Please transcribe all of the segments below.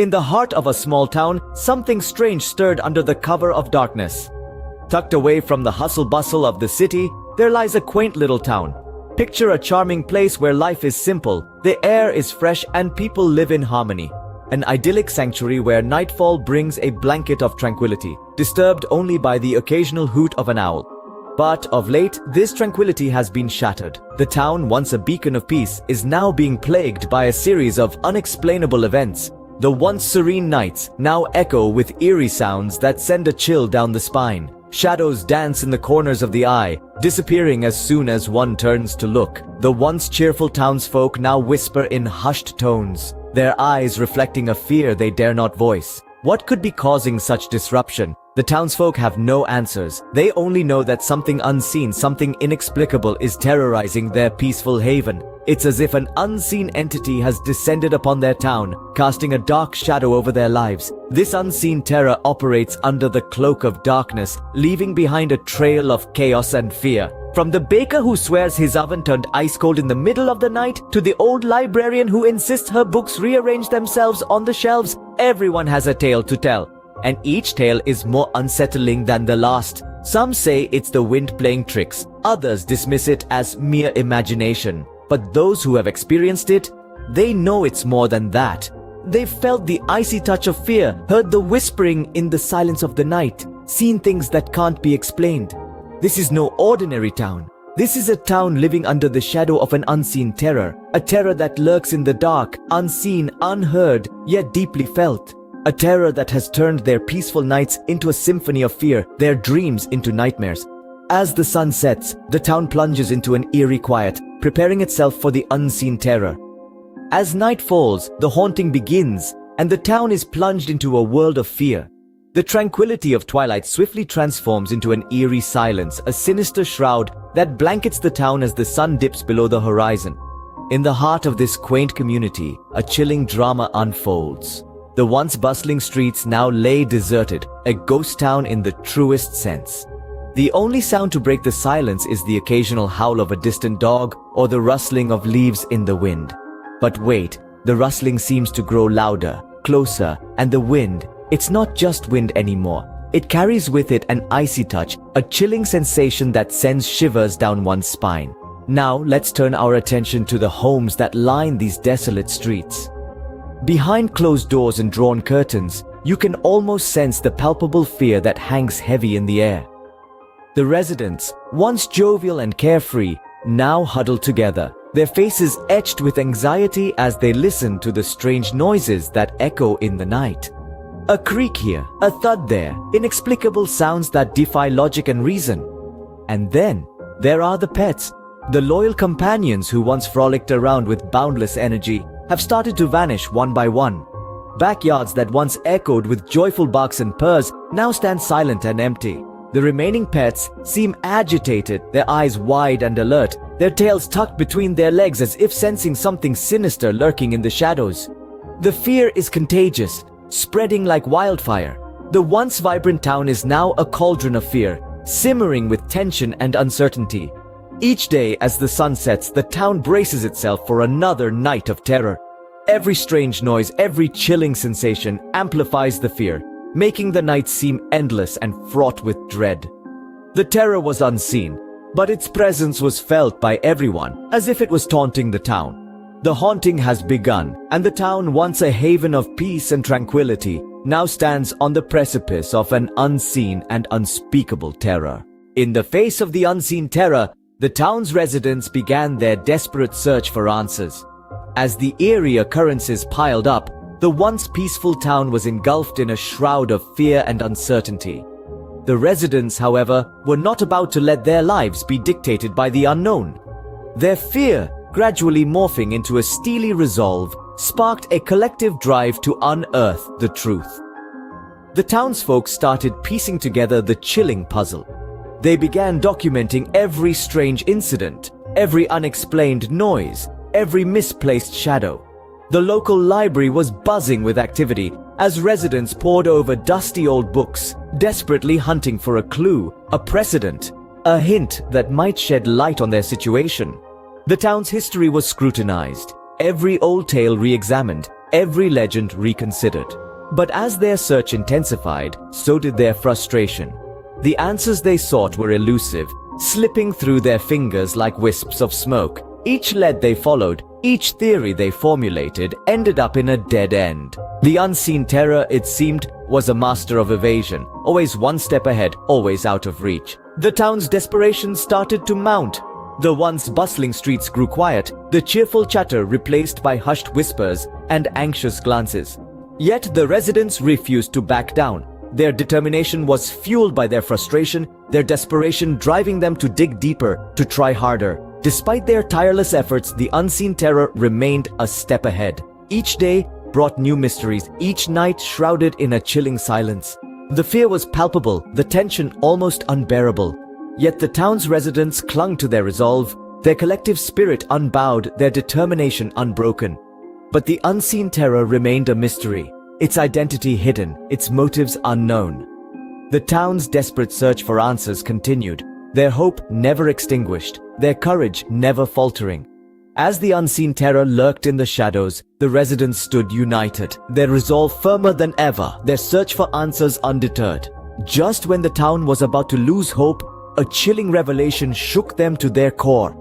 In the heart of a small town, something strange stirred under the cover of darkness. Tucked away from the hustle-bustle of the city, there lies a quaint little town. Picture a charming place where life is simple, the air is fresh, and people live in harmony. An idyllic sanctuary where nightfall brings a blanket of tranquility, disturbed only by the occasional hoot of an owl. But of late, this tranquility has been shattered. The town, once a beacon of peace, is now being plagued by a series of unexplainable events. The once serene nights now echo with eerie sounds that send a chill down the spine. Shadows dance in the corners of the eye, disappearing as soon as one turns to look. The once cheerful townsfolk now whisper in hushed tones, their eyes reflecting a fear they dare not voice. What could be causing such disruption? The townsfolk have no answers. They only know that something unseen, something inexplicable is terrorizing their peaceful haven. It's as if an unseen entity has descended upon their town, casting a dark shadow over their lives. This unseen terror operates under the cloak of darkness, leaving behind a trail of chaos and fear. From the baker who swears his oven turned ice cold in the middle of the night, to the old librarian who insists her books rearrange themselves on the shelves, everyone has a tale to tell. And each tale is more unsettling than the last. Some say it's the wind playing tricks, others dismiss it as mere imagination. But those who have experienced it, they know it's more than that. They've felt the icy touch of fear, heard the whispering in the silence of the night, seen things that can't be explained. This is no ordinary town. This is a town living under the shadow of an unseen terror, a terror that lurks in the dark, unseen, unheard, yet deeply felt. A terror that has turned their peaceful nights into a symphony of fear, their dreams into nightmares. As the sun sets, the town plunges into an eerie quiet, preparing itself for the unseen terror. As night falls, the haunting begins, and the town is plunged into a world of fear. The tranquility of twilight swiftly transforms into an eerie silence, a sinister shroud that blankets the town as the sun dips below the horizon. In the heart of this quaint community, a chilling drama unfolds. The once bustling streets now lay deserted, a ghost town in the truest sense. The only sound to break the silence is the occasional howl of a distant dog or the rustling of leaves in the wind. But wait, the rustling seems to grow louder, closer, and the wind, it's not just wind anymore. It carries with it an icy touch, a chilling sensation that sends shivers down one's spine. Now let's turn our attention to the homes that line these desolate streets. Behind closed doors and drawn curtains, you can almost sense the palpable fear that hangs heavy in the air. The residents, once jovial and carefree, now huddle together, their faces etched with anxiety as they listen to the strange noises that echo in the night. A creak here, a thud there, inexplicable sounds that defy logic and reason. And then, there are the pets, the loyal companions who once frolicked around with boundless energy, have started to vanish one by one. Backyards that once echoed with joyful barks and purrs now stand silent and empty. The remaining pets seem agitated, their eyes wide and alert, their tails tucked between their legs as if sensing something sinister lurking in the shadows. The fear is contagious, spreading like wildfire. The once vibrant town is now a cauldron of fear, simmering with tension and uncertainty. Each day as the sun sets, the town braces itself for another night of terror. Every strange noise, every chilling sensation amplifies the fear, making the night seem endless and fraught with dread. The terror was unseen, but its presence was felt by everyone, as if it was taunting the town. The haunting has begun, and the town, once a haven of peace and tranquility, now stands on the precipice of an unseen and unspeakable terror. In the face of the unseen terror, the town's residents began their desperate search for answers. As the eerie occurrences piled up, the once peaceful town was engulfed in a shroud of fear and uncertainty. The residents, however, were not about to let their lives be dictated by the unknown. Their fear, gradually morphing into a steely resolve, sparked a collective drive to unearth the truth. The townsfolk started piecing together the chilling puzzle. They began documenting every strange incident, every unexplained noise, every misplaced shadow. The local library was buzzing with activity as residents pored over dusty old books, desperately hunting for a clue, a precedent, a hint that might shed light on their situation. The town's history was scrutinized, every old tale re-examined, every legend reconsidered. But as their search intensified, so did their frustration. The answers they sought were elusive, slipping through their fingers like wisps of smoke. Each lead they followed, each theory they formulated, ended up in a dead end. The unseen terror, it seemed, was a master of evasion, always one step ahead, always out of reach. The town's desperation started to mount. The once bustling streets grew quiet, the cheerful chatter replaced by hushed whispers and anxious glances. Yet the residents refused to back down. Their determination was fueled by their frustration, their desperation driving them to dig deeper, to try harder. Despite their tireless efforts, the unseen terror remained a step ahead. Each day brought new mysteries, each night shrouded in a chilling silence. The fear was palpable, the tension almost unbearable. Yet the town's residents clung to their resolve, their collective spirit unbowed, their determination unbroken. But the unseen terror remained a mystery, its identity hidden, its motives unknown. The town's desperate search for answers continued, their hope never extinguished, their courage never faltering. As the unseen terror lurked in the shadows, the residents stood united, their resolve firmer than ever, their search for answers undeterred. Just when the town was about to lose hope, a chilling revelation shook them to their core.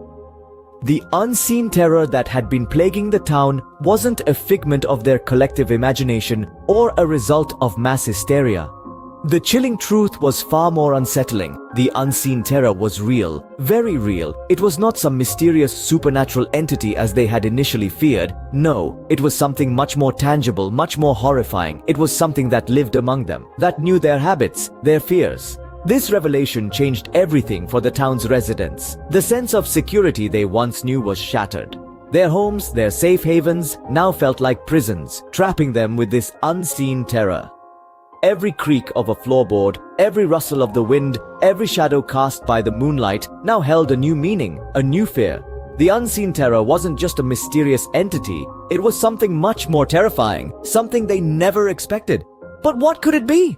The unseen terror that had been plaguing the town wasn't a figment of their collective imagination or a result of mass hysteria. The chilling truth was far more unsettling. The unseen terror was real, very real. It was not some mysterious supernatural entity as they had initially feared. No, it was something much more tangible, much more horrifying. It was something that lived among them, that knew their habits, their fears. This revelation changed everything for the town's residents. The sense of security they once knew was shattered. Their homes, their safe havens, now felt like prisons, trapping them with this unseen terror. Every creak of a floorboard, every rustle of the wind, every shadow cast by the moonlight now held a new meaning, a new fear. The unseen terror wasn't just a mysterious entity, it was something much more terrifying, something they never expected. But what could it be?